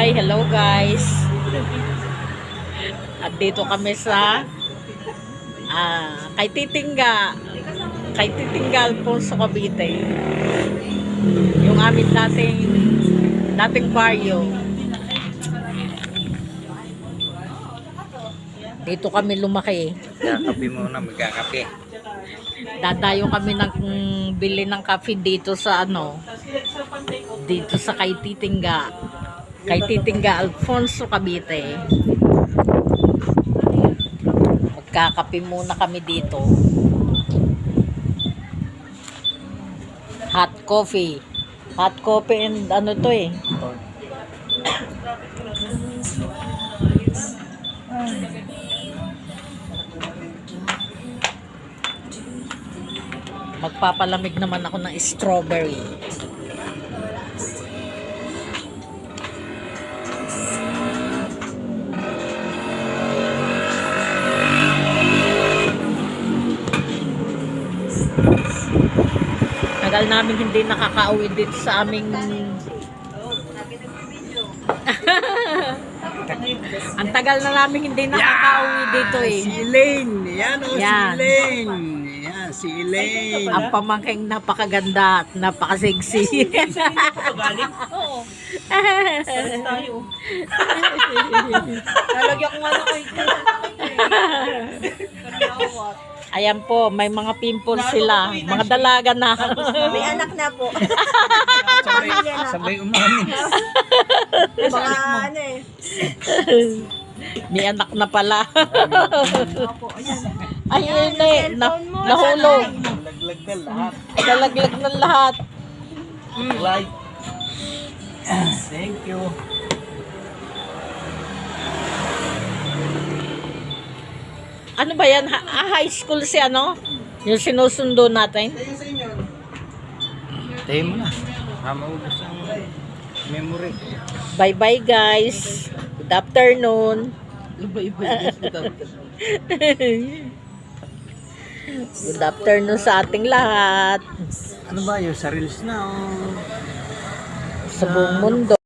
Hi, hello guys. At dito kami sa kay Titingga Alfonso Cavite. Yung amin dating baryo. Dito kami lumaki. Kakape muna, magkakape. Dadayo kami ng bili ng kape dito sa dito sa kay Titingga Alfonso Cavite. Magkakape muna kami dito. Hot coffee and ano to eh. Magpapalamig naman ako ng strawberry. Tagal namin hindi nakakauwi dito sa aming ang tagal na namin hindi nakakauwi dito eh. Si Elaine. Yan o, si Yan. Elaine. Yan, si Elaine. Ang pamangking napakaganda at napakasexy. Oo. Tayo. Lalagyan ko nga na kayo. Ayan po, may mga pimples sila. Mga dalaga na. May anak na po. Sabay umamin. Mga ano eh. May anak na pala. Opo, ayan. Ayun eh, nahulog. Laglag na lahat. Nalaglag ng lahat. Like. Thank you. Ano ba yan? High school si ano? Yung sinusundo natin? Tayo mo na. Maubos ang memory. Bye-bye guys. Good afternoon. Good afternoon sa ating lahat. Ano ba yun? Sa reels na o? Sa buong mundo.